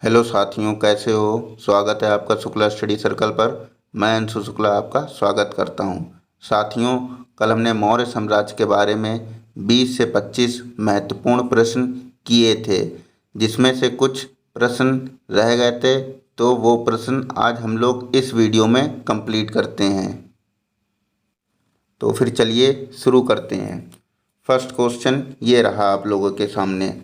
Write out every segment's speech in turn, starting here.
Hello साथियों, कैसे हो। स्वागत है आपका शुक्ला स्टडी सर्कल पर। मैं अंशु शुक्ला आपका स्वागत करता हूं। साथियों, कल हमने मौर्य साम्राज्य के बारे में 20 से 25 महत्वपूर्ण प्रश्न किए थे, जिसमें से कुछ प्रश्न रह गए थे। तो वो प्रश्न आज हम लोग इस वीडियो में कंप्लीट करते हैं। तो फिर चलिए शुरू करते हैं। फर्स्ट क्वेश्चन ये रहा आप लोगों के सामने।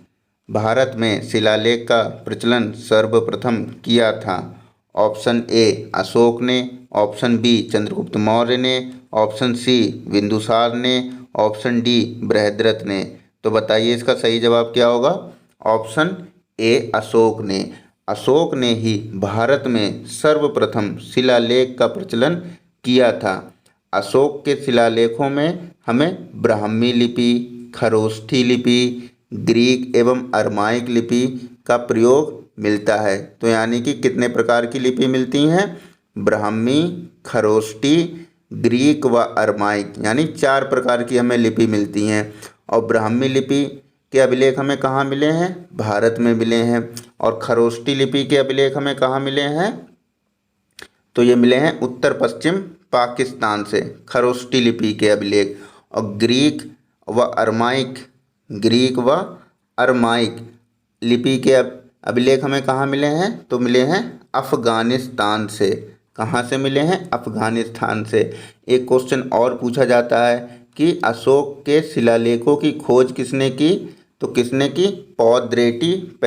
भारत में शिलालेख का प्रचलन सर्वप्रथम किया था। ऑप्शन ए अशोक ने, ऑप्शन बी चंद्रगुप्त मौर्य ने, ऑप्शन सी बिंदुसार ने, ऑप्शन डी बृहद्रथ ने। तो बताइए इसका सही जवाब क्या होगा। ऑप्शन ए अशोक ने। अशोक ने ही भारत में सर्वप्रथम शिलालेख का प्रचलन किया था। अशोक के शिलालेखों में हमें ब्राह्मी लिपि, खरोष्ठी लिपि, ग्रीक एवं अरमाइक लिपि का प्रयोग मिलता है। तो यानी कि कितने प्रकार की लिपि मिलती हैं। ब्राह्मी, खरोष्ठी, ग्रीक व अरमाइक, यानी 4 प्रकार की हमें लिपि मिलती हैं। और ब्राह्मी लिपि के अभिलेख हमें कहाँ मिले हैं। भारत में मिले हैं। और खरोष्ठी लिपि के अभिलेख हमें कहाँ मिले हैं। तो ये मिले हैं उत्तर पश्चिम पाकिस्तान से, खरोष्ठी लिपि के अभिलेख। और ग्रीक व अरमाइक लिपि के अभिलेख हमें कहाँ मिले हैं। तो मिले हैं अफ़गानिस्तान से। कहाँ से मिले हैं। अफ़गानिस्तान से। एक क्वेश्चन और पूछा जाता है कि अशोक के शिलालेखों की खोज किसने की। तो किसने की। पौद्रेटी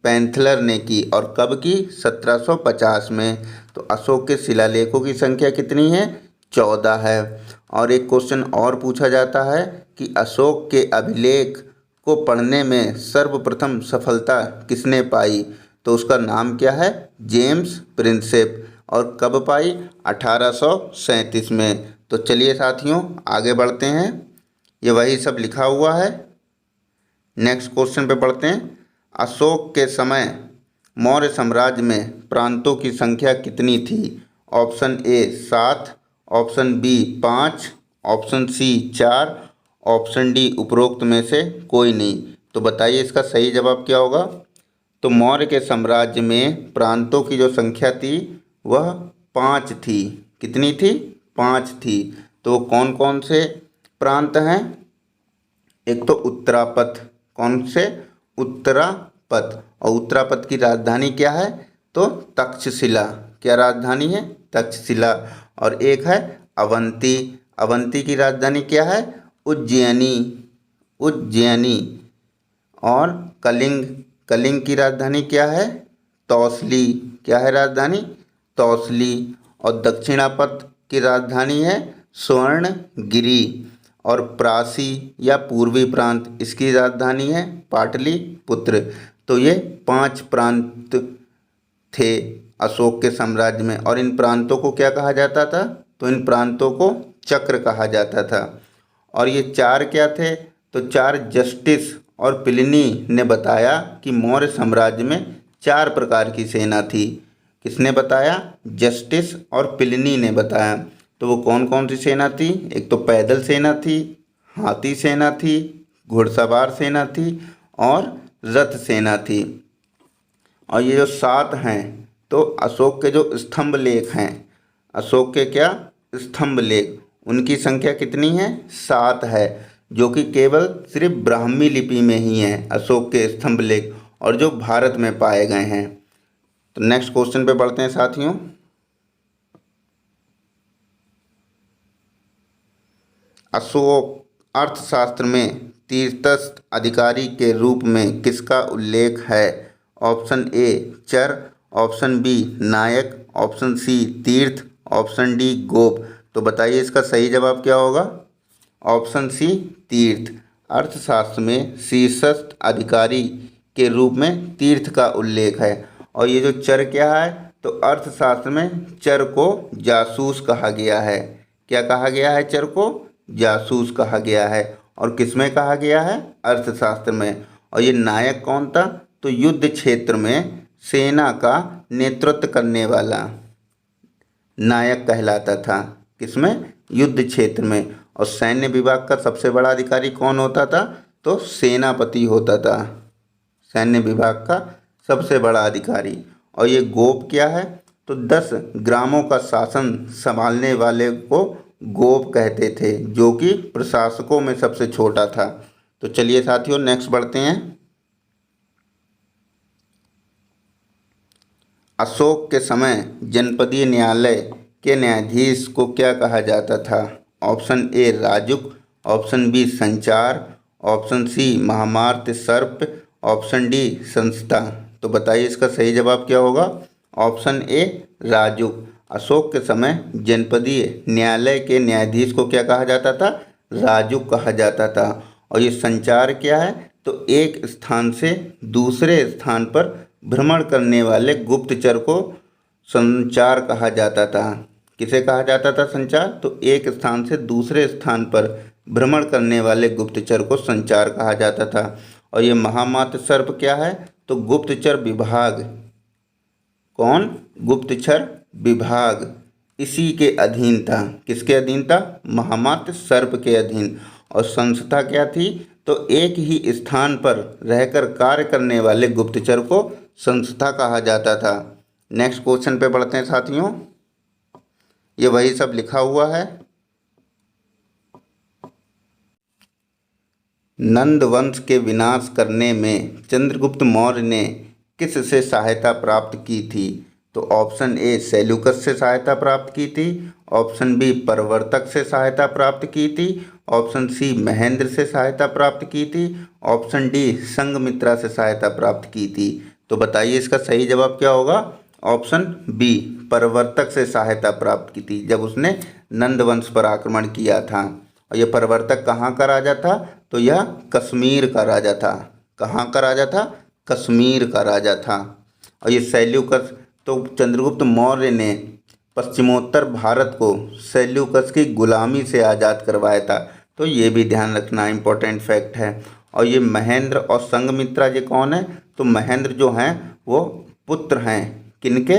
पैंथलर ने की। और कब की। 1750 में। तो अशोक के शिलालेखों की संख्या कितनी है। 14 है। और एक क्वेश्चन और पूछा जाता है कि अशोक के अभिलेख को पढ़ने में सर्वप्रथम सफलता किसने पाई। तो उसका नाम क्या है। James Prinsep. और कब पाई। 1837 में। तो चलिए साथियों आगे बढ़ते हैं। ये वही सब लिखा हुआ है। नेक्स्ट क्वेश्चन पे पढ़ते हैं। अशोक के समय मौर्य साम्राज्य में प्रांतों की संख्या कितनी थी। Option A 7, option B 5, option C 4, option D उपरोक्त में से कोई नहीं। तो बताइए इसका सही जवाब क्या होगा। तो मौर्य के साम्राज्य में प्रांतों की जो संख्या थी वह 5 थी। कितनी थी। 5 थी। तो कौन कौन से प्रांत हैं। एक तो उत्तरापथ। कौन से। उत्तरापथ। और उत्तरापथ की राजधानी क्या है। तो तक्षशिला। क्या राजधानी है। तक्षशिला। और एक है अवंती। अवंती की राजधानी क्या है। उज्जैनी। और कलिंग की राजधानी क्या है। तौसली। क्या है राजधानी। तौसली। और दक्षिणापथ की राजधानी है स्वर्णगिरी। और प्रासी या पूर्वी प्रांत, इसकी राजधानी है पाटलिपुत्र। तो ये 5 प्रांत थे अशोक के साम्राज्य में। और इन प्रांतों को क्या कहा जाता था। तो इन प्रांतों को चक्र कहा जाता था। और ये 4 क्या थे। तो 4 जस्टिस और प्लिनी ने बताया कि मौर्य साम्राज्य में 4 प्रकार की सेना थी। किसने बताया। जस्टिस और प्लिनी ने बताया। तो वो कौन कौन सी सेना थी। एक तो पैदल सेना थी, हाथी सेना थी, घुड़सवार सेना थी और रथ सेना थी। और ये जो 7 हैं तो अशोक के जो स्तंभ लेख हैं, अशोक के क्या स्तंभ लेख, उनकी संख्या कितनी है। 7 है। जो कि केवल सिर्फ ब्राह्मी लिपि में ही है अशोक के स्तंभ लेख, और जो भारत में पाए गए हैं। तो नेक्स्ट क्वेश्चन पे बढ़ते हैं साथियों। अशोक अर्थशास्त्र में तीर्थस्थ अधिकारी के रूप में किसका उल्लेख है। ऑप्शन ए चर, ऑप्शन बी नायक, ऑप्शन सी तीर्थ, ऑप्शन डी गोप। तो बताइए इसका सही जवाब क्या होगा। ऑप्शन सी तीर्थ। अर्थशास्त्र में शीर्षस्थ अधिकारी के रूप में तीर्थ का उल्लेख है। और ये जो चर क्या है। तो अर्थशास्त्र में चर को जासूस कहा गया है। क्या कहा गया है। चर को जासूस कहा गया है। और किसमें कहा गया है। अर्थशास्त्र में। और ये नायक कौन था। तो युद्ध क्षेत्र में सेना का नेतृत्व करने वाला नायक कहलाता था। किसमें। युद्ध क्षेत्र में। और सैन्य विभाग का सबसे बड़ा अधिकारी कौन होता था। तो सेनापति होता था। सैन्य विभाग का सबसे बड़ा अधिकारी। और ये गोप क्या है? तो 10 ग्रामों का शासन संभालने वाले को गोप कहते थे, जो कि प्रशासकों में सबसे छोटा था। तो चलिए साथियों नेक्स्ट बढ़ते हैं। अशोक के समय जनपदीय न्यायालय के न्यायाधीश को क्या कहा जाता था? ऑप्शन ए राजुक, ऑप्शन बी संचार, ऑप्शन सी महामार्त सर्प, ऑप्शन डी संस्था। तो बताइए इसका सही जवाब क्या होगा? Option A राजुक। अशोक के समय जनपदीय न्यायालय के न्यायाधीश को क्या कहा जाता था? राजुक कहा जाता था। और ये संचार क्या है? तो एक स्थान से दूसरे स्थान पर भ्रमण करने वाले गुप्तचर को संचार कहा जाता था। किसे कहा जाता था संचार? तो एक स्थान से दूसरे स्थान पर भ्रमण करने वाले गुप्तचर को संचार कहा जाता था। और ये महामात्र सर्प क्या है? तो गुप्तचर विभाग। कौन? गुप्तचर विभाग इसी के अधीन था। किसके अधीन था? महामात्र सर्प के अधीन। और संस्था क्या थी? तो एक ही स्थान पर रहकर कार्य करने वाले गुप्तचर को संस्था कहा जाता था। नेक्स्ट क्वेश्चन पे बढ़ते हैं साथियों। ये वही सब लिखा हुआ है। नंद वंश के विनाश करने में चंद्रगुप्त मौर्य ने किस से सहायता प्राप्त की थी? तो ऑप्शन ए सेल्यूकस से सहायता प्राप्त की थी, ऑप्शन बी परवर्तक से सहायता प्राप्त की थी, ऑप्शन सी महेंद्र से सहायता प्राप्त की थी, ऑप्शन डी संघमित्रा से सहायता प्राप्त की थी। तो बताइए इसका सही जवाब क्या होगा? ऑप्शन बी परवर्तक से सहायता प्राप्त की थी, जब उसने नंद वंश पर आक्रमण किया था। और यह परवर्तक कहाँ का राजा था? तो यह कश्मीर का राजा था। कहाँ का राजा था? कश्मीर का राजा था। और ये सेल्यूकस, तो चंद्रगुप्त मौर्य ने पश्चिमोत्तर भारत को सेल्यूकस की गुलामी से आज़ाद करवाया था। तो ये भी ध्यान रखना इम्पोर्टेंट फैक्ट है। और ये महेंद्र और संघमित्रा ये कौन है? तो महेंद्र जो हैं वो पुत्र हैं किनके?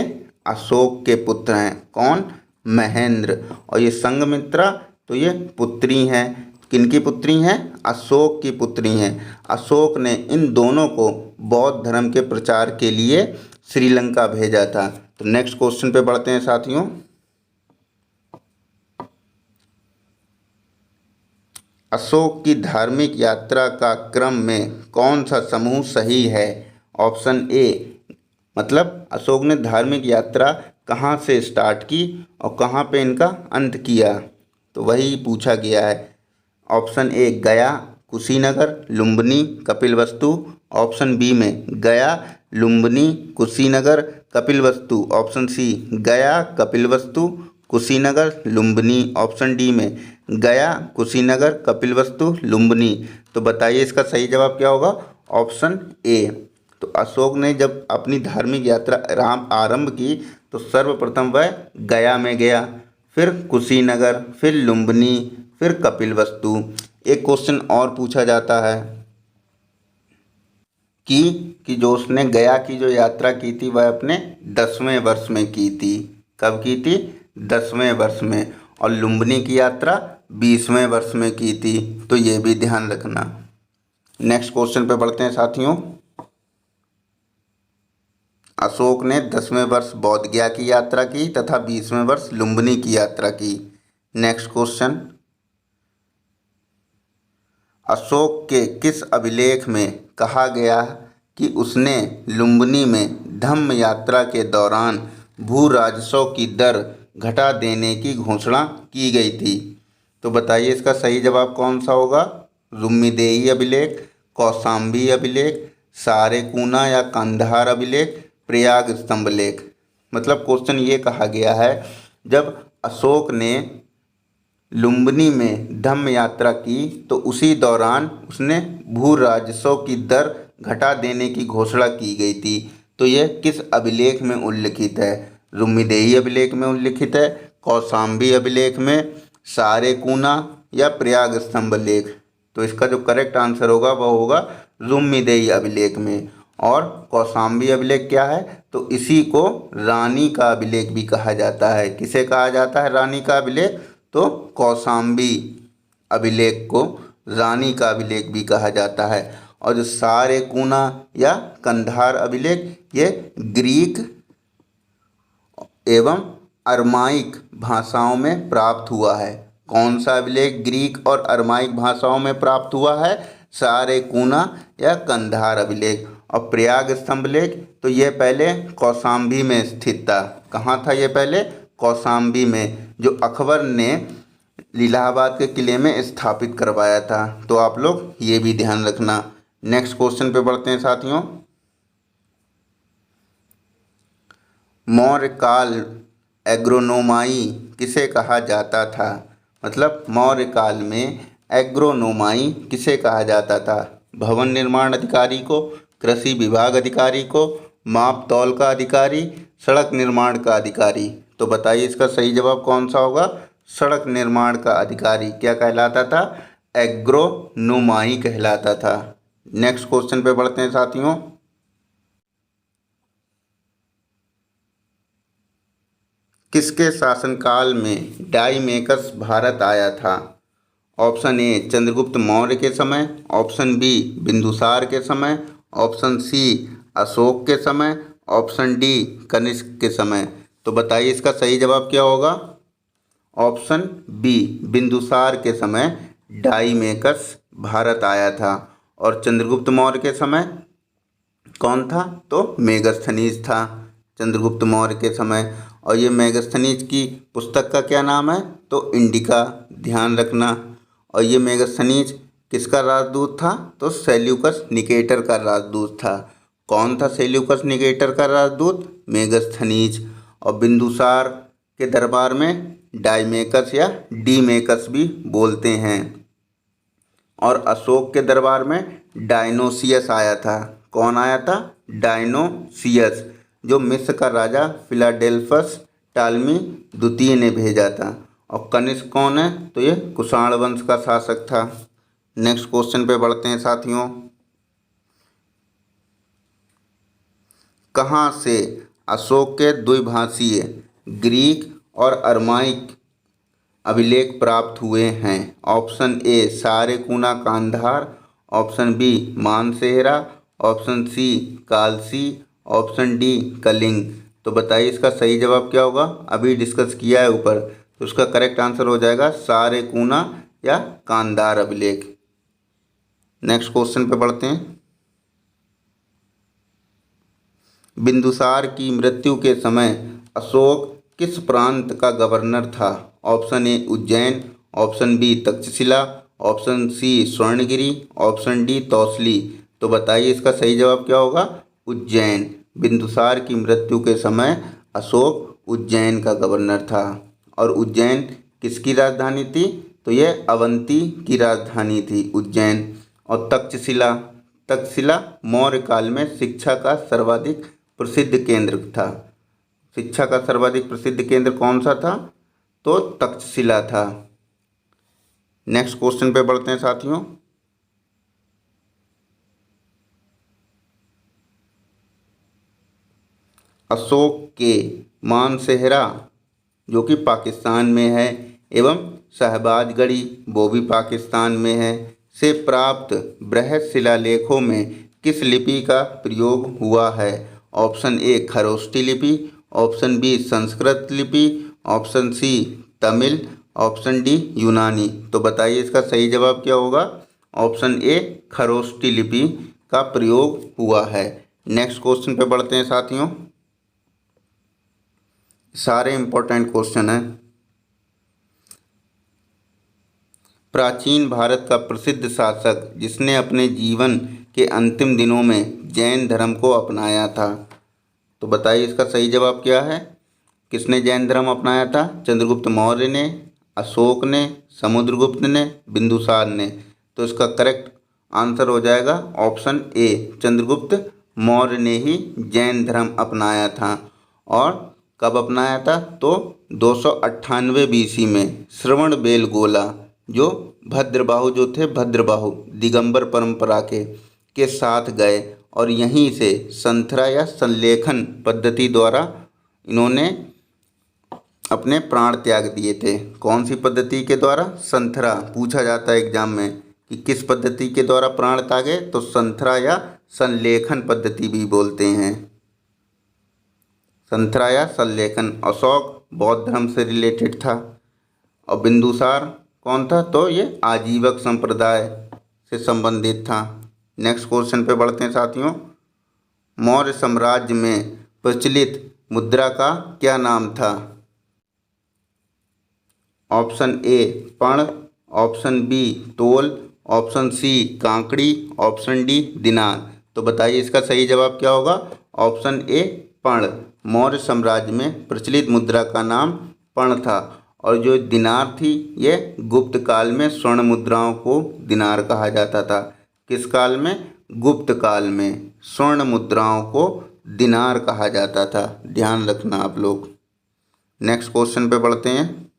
अशोक के पुत्र हैं। कौन? महेंद्र। और ये संघमित्रा तो ये पुत्री हैं। किनकी पुत्री हैं? अशोक की पुत्री हैं। अशोक ने इन दोनों को बौद्ध धर्म के प्रचार के लिए श्रीलंका भेजा था। तो नेक्स्ट क्वेश्चन पे बढ़ते हैं साथियों। अशोक की धार्मिक यात्रा का क्रम में कौन सा समूह सही है? ऑप्शन ए, मतलब अशोक ने धार्मिक यात्रा कहाँ से स्टार्ट की और कहाँ पे इनका अंत किया, तो वही पूछा गया है। ऑप्शन ए गया, कुशीनगर, लुम्बिनी, कपिलवस्तु। ऑप्शन बी में गया, लुम्बिनी, कुशीनगर, कपिलवस्तु। ऑप्शन सी गया, कपिलवस्तु, कुशीनगर, लुम्बिनी। ऑप्शन डी में गया, कुशीनगर, कपिलवस्तु, लुम्बिनी। तो बताइए इसका सही जवाब क्या होगा? Option A. तो अशोक ने जब अपनी धार्मिक यात्रा आरंभ की तो सर्वप्रथम वह गया में गया, फिर कुशीनगर, फिर लुम्बिनी, फिर कपिलवस्तु। एक क्वेश्चन और पूछा जाता है कि जो उसने गया की जो यात्रा की थी वह अपने 10वें वर्ष में की थी। कब की थी? 10वें वर्ष में। और लुम्बिनी की यात्रा 20वें वर्ष में की थी। तो ये भी ध्यान रखना। नेक्स्ट क्वेश्चन पे बढ़ते हैं साथियों। अशोक ने 10वें वर्ष बोध गया की यात्रा की तथा 20वें वर्ष लुम्बिनी की यात्रा की। नेक्स्ट क्वेश्चन, अशोक के किस अभिलेख में कहा गया कि उसने लुम्बिनी में धम्म यात्रा के दौरान भू राजस्व की दर घटा देने की घोषणा की गई थी? तो बताइए इसका सही जवाब कौन सा होगा? रुम्मीदेई अभिलेख, कौशाम्बी अभिलेख, सारेकूना या कंधार अभिलेख, प्रयाग स्तंभ लेख। मतलब क्वेश्चन ये कहा गया है, जब अशोक ने लुम्बिनी में धम्म यात्रा की तो उसी दौरान उसने भू राजस्व की दर घटा देने की घोषणा की गई थी। तो यह किस अभिलेख में उल्लिखित है? रुम्मीदेई अभिलेख में उल्लिखित है, कौशाम्बी अभिलेख में, सारेकूना या प्रयाग स्तंभ लेख। तो इसका जो करेक्ट आंसर होगा वह होगा रुम्मीदेई अभिलेख में। और कौशाम्बी अभिलेख क्या है? तो इसी को रानी का अभिलेख भी कहा जाता है। किसे कहा जाता है रानी का अभिलेख? तो कौशाम्बी अभिलेख को रानी का अभिलेख भी कहा जाता है। और जो सारेकूना या कंधार अभिलेख ये ग्रीक एवं अरमाइक भाषाओं में प्राप्त हुआ है। कौन सा अभिलेख ग्रीक और अरमाइक भाषाओं में प्राप्त हुआ है? सारेकूना या कंधार अभिलेख। और प्रयाग स्तंभ लेख तो यह पहले कौशाम्बी में स्थित था। कहाँ था ये पहले? कौशाम्बी में, जो अकबर ने इलाहाबाद के किले में स्थापित करवाया था। तो आप लोग ये भी ध्यान रखना। नेक्स्ट क्वेश्चन पे बढ़ते हैं साथियों। मौर्य काल एग्रोनोमाई किसे कहा जाता था? मतलब मौर्य काल में एग्रोनोमाई किसे कहा जाता था? भवन निर्माण अधिकारी को, कृषि विभाग अधिकारी को, माप तौल का अधिकारी, सड़क निर्माण का अधिकारी। तो बताइए इसका सही जवाब कौन सा होगा? सड़क निर्माण का अधिकारी क्या कहलाता था? एग्रोनोमाई कहलाता था। नेक्स्ट क्वेश्चन पे बढ़ते हैं साथियों। किसके शासनकाल में डाइमेकस भारत आया था? ऑप्शन ए चंद्रगुप्त मौर्य के समय, ऑप्शन बी बिंदुसार के समय, ऑप्शन सी अशोक के समय, ऑप्शन डी कनिष्क के समय। तो बताइए इसका सही जवाब क्या होगा? ऑप्शन बी बिंदुसार के समय डाइमेकस भारत आया था। और चंद्रगुप्त मौर्य के समय कौन था? तो मेगस्थनीज था चंद्रगुप्त मौर्य के समय। और ये मेगस्थनीज की पुस्तक का क्या नाम है? तो इंडिका, ध्यान रखना। और ये मेगस्थनीज किसका राजदूत था? तो सेल्यूकस निकेटर का राजदूत था। कौन था सेल्यूकस निकेटर का राजदूत? मेगस्थनीज। और बिंदुसार के दरबार में डाइमेकस या डीमेकस भी बोलते हैं। और अशोक के दरबार में डायनोसियस आया था। कौन आया था? डायनोसियस, जो मिस्र का राजा फिलाडेल्फस टालमी द्वितीय ने भेजा था। और कनिष्क कौन है? तो ये कुषाण वंश का शासक था। नेक्स्ट क्वेश्चन पे बढ़ते हैं साथियों। कहाँ से अशोक के द्विभाषीय ग्रीक और अरमाइक अभिलेख प्राप्त हुए हैं? Option A Sarekuna Kandahar, option B Mansehra, option C Kalsi, option D Kalinga. तो बताइए इसका सही जवाब क्या होगा? अभी डिस्कस किया है ऊपर, तो उसका करेक्ट आंसर हो जाएगा सारेकूना या कांधार अभिलेख। नेक्स्ट क्वेश्चन पे बढ़ते हैं। बिंदुसार की मृत्यु के समय अशोक किस प्रांत का गवर्नर था? Option A Ujjain, option B Taxila, option C Swarnagiri, option D Tosali. तो बताइए इसका सही जवाब क्या होगा? उज्जैन। बिंदुसार की मृत्यु के समय अशोक उज्जैन का गवर्नर था। और उज्जैन किसकी राजधानी थी? तो यह अवंती की राजधानी थी उज्जैन। और तक्षशिला मौर्य काल में शिक्षा का सर्वाधिक प्रसिद्ध केंद्र था। शिक्षा का सर्वाधिक प्रसिद्ध केंद्र कौन सा था? तो तक्षशिला था। नेक्स्ट क्वेश्चन पे बढ़ते हैं साथियों। अशोक के मानसेहरा, जो कि पाकिस्तान में है, एवं शहबाजगढ़ी, वो भी पाकिस्तान में है, से प्राप्त बृहत शिलालेखों में किस लिपि का प्रयोग हुआ है? ऑप्शन ए खरोष्ठी लिपि, ऑप्शन बी संस्कृत लिपि, option C Tamil, option D यूनानी। तो बताइए इसका सही जवाब क्या होगा? ऑप्शन ए खरोष्ठी लिपि का प्रयोग हुआ है। नेक्स्ट क्वेश्चन पे बढ़ते हैं साथियों। सारे इंपॉर्टेंट क्वेश्चन हैं। प्राचीन भारत का प्रसिद्ध शासक जिसने अपने जीवन के अंतिम दिनों में जैन धर्म को अपनाया था? तो बताइए इसका सही जवाब क्या है? किसने जैन धर्म अपनाया था? चंद्रगुप्त मौर्य ने, अशोक ने, समुद्रगुप्त ने, बिंदुसार ने। तो इसका करेक्ट आंसर हो जाएगा ऑप्शन ए चंद्रगुप्त मौर्य ने ही जैन धर्म अपनाया था। और कब अपनाया था? तो 298 BC में श्रवण बेलगोला, जो भद्रबाहु जो थे, भद्रबाहु दिगंबर परंपरा के साथ गए और यहीं से संथरा या संलेखन पद्धति द्वारा इन्होंने अपने प्राण त्याग दिए थे। कौन सी पद्धति के द्वारा? संथरा। पूछा जाता है एग्जाम में कि किस पद्धति के द्वारा प्राण त्यागे, तो संथरा या संलेखन पद्धति भी बोलते हैं, संथरा या संलेखन। अशोक बौद्ध धर्म से रिलेटेड था। और बिंदुसार कौन था, तो ये आजीवक संप्रदाय से संबंधित था। नेक्स्ट क्वेश्चन पे बढ़ते हैं साथियों। मौर्य साम्राज्य में प्रचलित मुद्रा का क्या नाम था? ऑप्शन ए पण, ऑप्शन बी तोल, ऑप्शन सी कांकड़ी, ऑप्शन डी दिनार। तो बताइए इसका सही जवाब क्या होगा? ऑप्शन ए पण। मौर्य साम्राज्य में प्रचलित मुद्रा का नाम पण था। और जो दिनार थी ये गुप्त काल में स्वर्ण मुद्राओं को दिनार कहा जाता था। किस काल में? गुप्त काल में स्वर्ण मुद्राओं को दिनार कहा जाता था, ध्यान रखना आप लोग। नेक्स्ट क्वेश्चन पे बढ़ते हैं।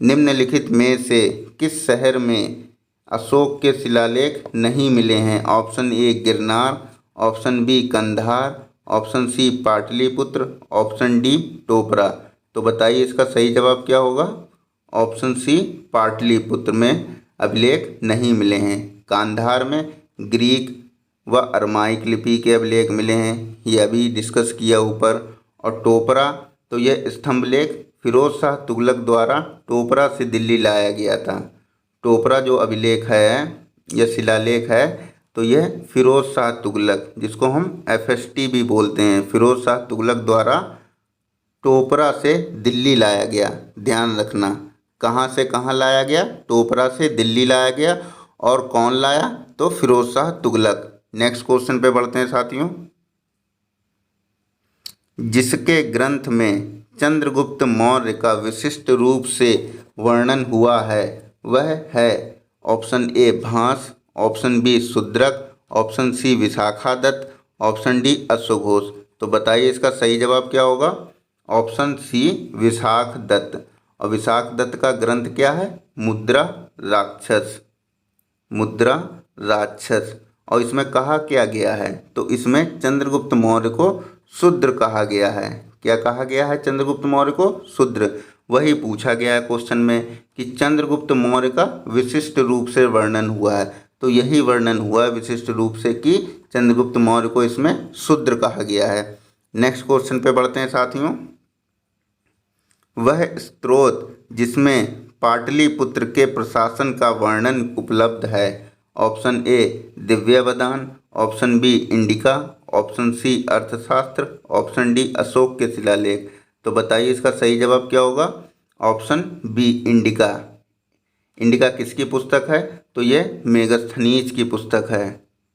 निम्नलिखित में से किस शहर में अशोक के शिलालेख नहीं मिले हैं? Option A Girnar, option B Kandahar, option C Pataliputra, option D Topra. तो बताइए इसका सही जवाब क्या होगा? ऑप्शन सी पाटलिपुत्र में अभिलेख नहीं मिले हैं। कांधार में ग्रीक व अरमाइक लिपि के अभिलेख मिले हैं, ये अभी डिस्कस किया ऊपर। और टोपरा तो यह स्तंभ लेख फिरोज शाह तुगलक द्वारा टोपरा से दिल्ली लाया गया था। टोपरा जो अभिलेख है यह शिलालेख है, तो यह फिरोज शाह तुगलक, जिसको हम FST भी बोलते हैं, फिरोज शाह तुगलक द्वारा टोपरा से दिल्ली लाया गया। ध्यान रखना, कहाँ से कहाँ लाया गया? टोपरा से दिल्ली लाया गया। और कौन लाया? तो फिरोज शाह तुगलक। नेक्स्ट क्वेश्चन पे बढ़ते हैं साथियों। जिसके ग्रंथ में चंद्रगुप्त मौर्य का विशिष्ट रूप से वर्णन हुआ है वह है? Option A Bhasa, option B Shudraka, option C Vishakhadatta, option D अश्वघोष। तो बताइए इसका सही जवाब क्या होगा? Option C Vishakhadatta. और विशाखदत्त का ग्रंथ क्या है? मुद्रा राक्षस, मुद्रा राक्षस। और इसमें कहा क्या गया है? तो इसमें चंद्रगुप्त मौर्य को शूद्र कहा गया है। क्या कहा गया है? चंद्रगुप्त मौर्य को शूद्र। वही पूछा गया है क्वेश्चन में कि चंद्रगुप्त मौर्य का विशिष्ट रूप से वर्णन हुआ है, तो यही वर्णन हुआ है विशिष्ट रूप से कि चंद्रगुप्त मौर्य को इसमें शूद्र कहा गया है। नेक्स्ट क्वेश्चन पे बढ़ते हैं साथियों। वह स्त्रोत जिसमें पाटलिपुत्र के प्रशासन का वर्णन उपलब्ध है? Option A Divyavadana, option B Indica, option C Arthashastra, option D Ashok के शिलालेख। तो बताइए इसका सही जवाब क्या होगा? Option B indica. इंडिका किसकी पुस्तक है? तो ये मेगस्थनीज की पुस्तक है।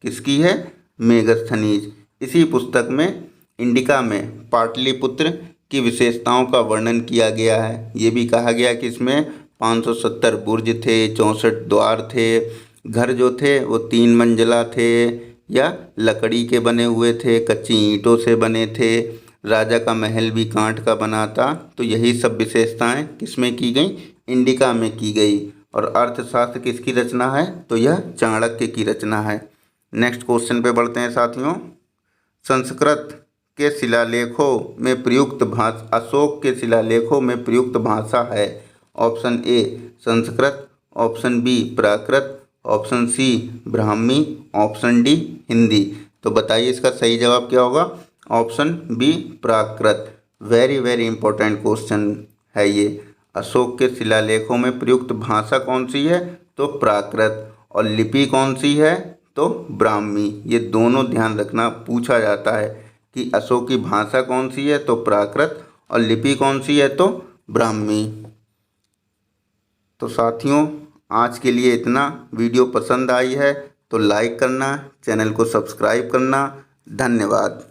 किसकी है? मेगस्थनीज। इसी पुस्तक में इंडिका में पाटलिपुत्र की विशेषताओं का वर्णन किया गया है। ये भी कहा गया कि इसमें 570 बुर्ज थे, 64 द्वार थे, घर जो थे वो 3 मंजिला थे या लकड़ी के बने हुए थे, कच्ची ईंटों से बने थे, राजा का महल भी कांट का बना था। तो यही सब विशेषताएं किसमें की गई? इंडिका में की गई। और अर्थशास्त्र किसकी रचना है? तो यह चाणक्य की रचना है। नेक्स्ट क्वेश्चन पे बढ़ते हैं साथियों। संस्कृत के शिलालेखों में प्रयुक्त भाषा, अशोक के शिलालेखों में प्रयुक्त भाषा है? Option A Sanskrit, option B Prakrit, option C Brahmi, option D Hindi. तो बताइए इसका सही जवाब क्या होगा? Option B Prakrit. Very very important question है ये। अशोक के शिलालेखों में प्रयुक्त भाषा कौन सी है? तो प्राकृत। और लिपि कौन सी है? तो ब्राह्मी। ये दोनों ध्यान रखना, पूछा जाता है कि अशोक की भाषा कौन सी है? तो प्राकृत। और लिपि कौन सी है? तो ब्राह्मी। तो साथियों आज के लिए इतना। वीडियो पसंद आई है तो लाइक करना, चैनल को सब्सक्राइब करना। धन्यवाद।